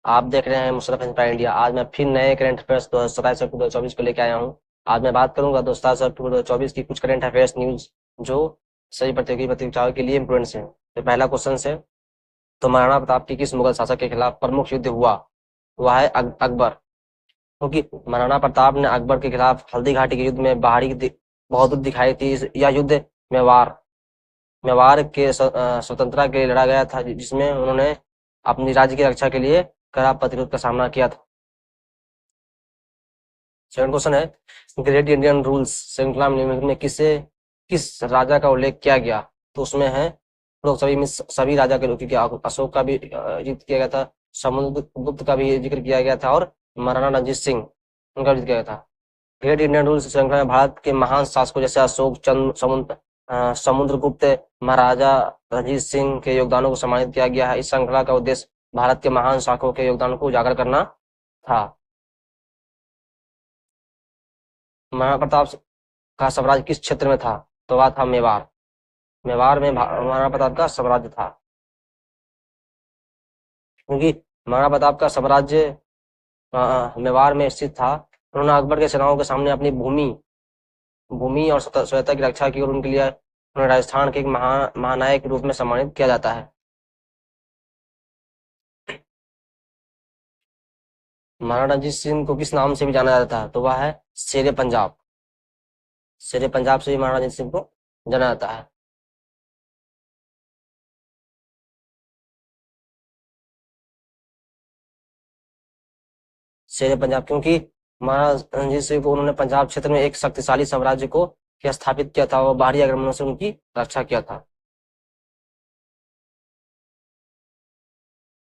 आप देख रहे हैं मुशर्रफ इंस्पायर इंडिया। आज मैं फिर नए करंट अफेयर्स 27 अक्टूबर 2024 को लेकर आया हूँ। आज मैं बात करूंगा 27 अक्टूबर 2024 की कुछ करंट अफेयर्स न्यूज जो सभी प्रतियोगी परीक्षाओं के लिए इम्पोर्टेंट है। तो पहला क्वेश्चन है, तो महाराणा प्रताप की किस मुगल शासक के खिलाफ प्रमुख युद्ध हुआ? वह है अकबर। क्योंकि महाराणा प्रताप ने अकबर के खिलाफ हल्दी घाटी के युद्ध में बहादुरी दिखाई थी। यह युद्ध मेवाड़ मेवाड़ के स्वतंत्रता के लिए लड़ा गया था, जिसमें उन्होंने अपनी राज्य की रक्षा के लिए कड़ा प्रतिरोध का सामना किया था। सेकंड क्वेश्चन है, ग्रेट इंडियन रूल्स श्रृंखला में किस राजा का उल्लेख किया गया? तो उसमें है लोग सभी राजा के लोग, क्योंकि अशोक का भी जिक्र किया गया था, समुद्रगुप्त का भी जिक्र किया गया था और महाराणा रणजीत सिंह उनका भी जिक्र किया गया था। ग्रेट इंडियन रूल्स श्रृंखला में भारत के महान शासकों जैसे अशोक चंद्र समुद्रगुप्त, महाराजा रणजीत सिंह के योगदानों को सम्मानित किया गया है। इस श्रृंखला का उद्देश्य भारत के महान शासकों के योगदान को उजागर करना था। महाराणा प्रताप का स्वराज किस क्षेत्र में था? तो वह था मेवाड़। मेवाड़ में महाराणा प्रताप का साम्राज्य था, क्योंकि महाराणा प्रताप का साम्राज्य मेवाड़ में स्थित था। उन्होंने अकबर के सेनाओं के सामने अपनी भूमि भूमि और स्वतंत्रता की रक्षा की और उनके लिए उन्हें राजस्थान के एक महानायक के रूप में सम्मानित किया जाता है। महाराणा रणजीत सिंह को किस नाम से भी जाना जाता है? तो वह है शेरे पंजाब। शेरे पंजाब से भी महाराणा रणजीत सिंह को जाना जाता है। शेरे पंजाब क्योंकि महाराणा रणजीत सिंह को उन्होंने पंजाब क्षेत्र में एक शक्तिशाली साम्राज्य को स्थापित किया था और बाहरी आक्रमणों से उनकी रक्षा किया था।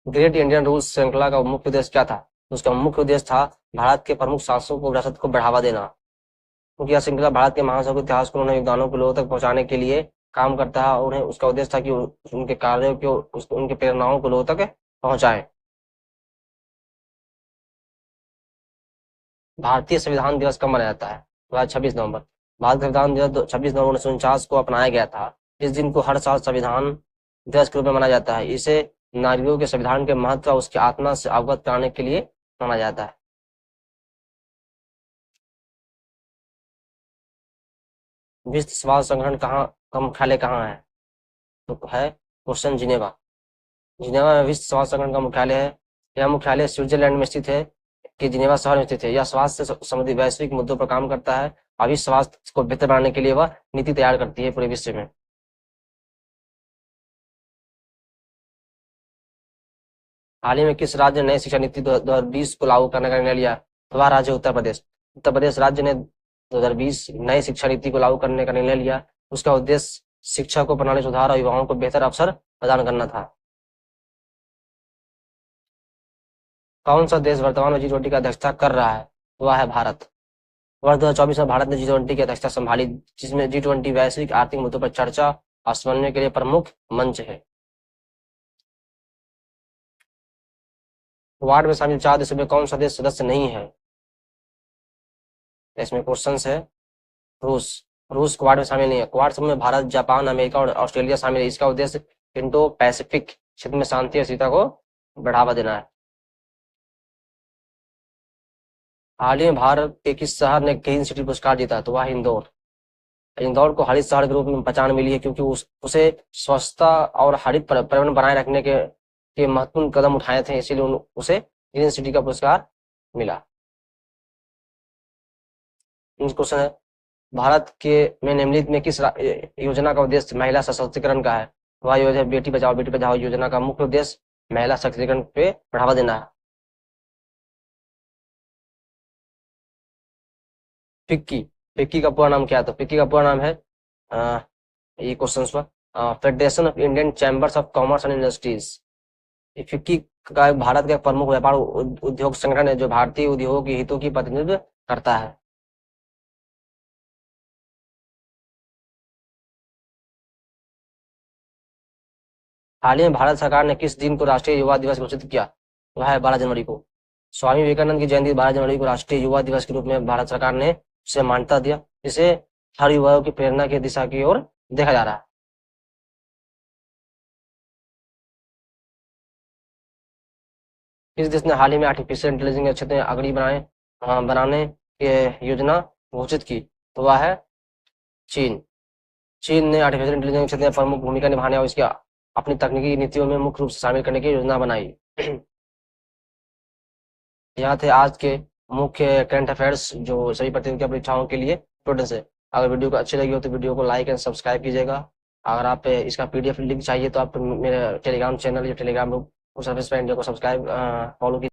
ग्रेट इंडियन रूल्स श्रृंखला का मुख्य उद्देश्य क्या था? उसका मुख्य उद्देश्य था भारत के प्रमुख शासकों को विरासत को बढ़ावा देना, क्योंकि यह श्रृंखला भारत के महान शासकों के इतिहास को उन्हें योगदानों को लोगों तक पहुंचाने के लिए काम करता है। उन्हें उसका उद्देश्य था कि उनके कार्यों को उनके प्रेरणाओं को लोगों तक पहुंचाए। भारतीय संविधान दिवस कब मनाया जाता है? वह 26 नवंबर। भारत का संविधान दिवस 26 नवंबर 1949 को अपनाया गया था। इस दिन को हर साल संविधान दिवस के रूप में मनाया जाता है। इसे नागरिकों के संविधान के महत्व और उसकी आत्मा से अवगत कराने के लिए मनाया जाता है। विश्व स्वास्थ्य संगठन का मुख्यालय कहाँ है? तो है क्वेश्चन जिनेवा। जिनेवा में विश्व स्वास्थ्य संगठन का मुख्यालय है। यह मुख्यालय स्विट्जरलैंड में स्थित है, कि जिनेवा शहर में स्थित है। यह स्वास्थ्य से संबंधित वैश्विक मुद्दों पर काम करता है। अभी स्वास्थ्य को बेहतर बनाने के लिए वह नीति तैयार करती है पूरे विश्व में। हाल ही में किस राज्य ने नई शिक्षा नीति 2020 को लागू करने का निर्णय लिया? तो वह राज्य उत्तर प्रदेश। उत्तर प्रदेश राज्य ने 2020 नई शिक्षा नीति को लागू करने का निर्णय लिया। उसका उद्देश्य शिक्षा को प्रणाली सुधार और युवाओं को बेहतर अवसर प्रदान करना था। कौन सा देश वर्तमान में G20 की अध्यक्षता कर रहा है? वह है भारत। वर्ष 2024 में भारत ने G20 की अध्यक्षता संभाली, जिसमें G20 वैश्विक आर्थिक मुद्दों पर चर्चा और समन्वय के लिए प्रमुख मंच है। क्वाड में शामिल 4 देशों में कौन सा देश सदस्य नहीं है? इसमें क्वेश्चन है, रूस। रूस क्वाड में शामिल नहीं है। क्वाड समूह में भारत, जापान, अमेरिका और ऑस्ट्रेलिया शामिल है। इसका उद्देश्य इंडो पैसिफिक क्षेत्र में शांति और स्थिरता को बढ़ावा देना है। हाल ही में भारत के किस शहर ने ग्रीन सिटी पुरस्कार जीता? तो वह इंदौर। इंदौर को हरित शहर के रूप में पहचान मिली है, क्योंकि उसे स्वच्छता और हरित पर्यावरण बनाए रखने के महत्वपूर्ण कदम उठाए थे, इसीलिए उसे ग्रीन सिटी का पुरस्कार मिला। क्वेश्चन है, भारत के में निम्नलिखित में किस योजना का उद्देश्य महिला सशक्तिकरण का है? वह योजना बेटी बचाओ योजना का मुख्य उद्देश्य महिला सशक्तिकरण पे बढ़ावा देना है। फिक्की फिक्की का पूरा नाम क्या है? तो फिक्की का पूरा नाम है ये question federation of Indian chambers of commerce and industries. FICCI का भारत का प्रमुख व्यापार उद्योग संगठन है, जो भारतीय उद्योगों के हितों की प्रतिनिधित्व करता है। हाल ही में भारत सरकार ने किस दिन को राष्ट्रीय युवा दिवस घोषित किया? वह है 12 जनवरी को। स्वामी विवेकानंद की जयंती 12 जनवरी को राष्ट्रीय युवा दिवस के रूप में भारत सरकार ने उसे मान्यता दिया। इसे हर युवाओं की प्रेरणा की दिशा की ओर देखा जा रहा है। किस देश ने हाल ही में आर्टिफिशियल इंटेलिजेंस के क्षेत्र में अग्रणी बनाने की योजना घोषित की? तो वह है चीन। चीन ने आर्टिफिशियल इंटेलिजेंस के क्षेत्र में प्रमुख भूमिका निभाने और इसकी अपनी तकनीकी नीतियों में मुख्य रूप से शामिल करने की योजना बनाई। यहाँ थे आज के मुख्य करंट अफेयर्स जो सभी प्रतियोगिता परीक्षाओं के लिए इम्पोर्टेंस है। अगर वीडियो को अच्छी लगी हो तो वीडियो को लाइक एंड सब्सक्राइब कीजिएगा। अगर आप इसका पीडीएफ लिंक चाहिए तो आप मेरे टेलीग्राम चैनल या टेलीग्राम ग्रुप उस सर्विस पर इंडिया को सब्सक्राइब फॉलो कीजिए।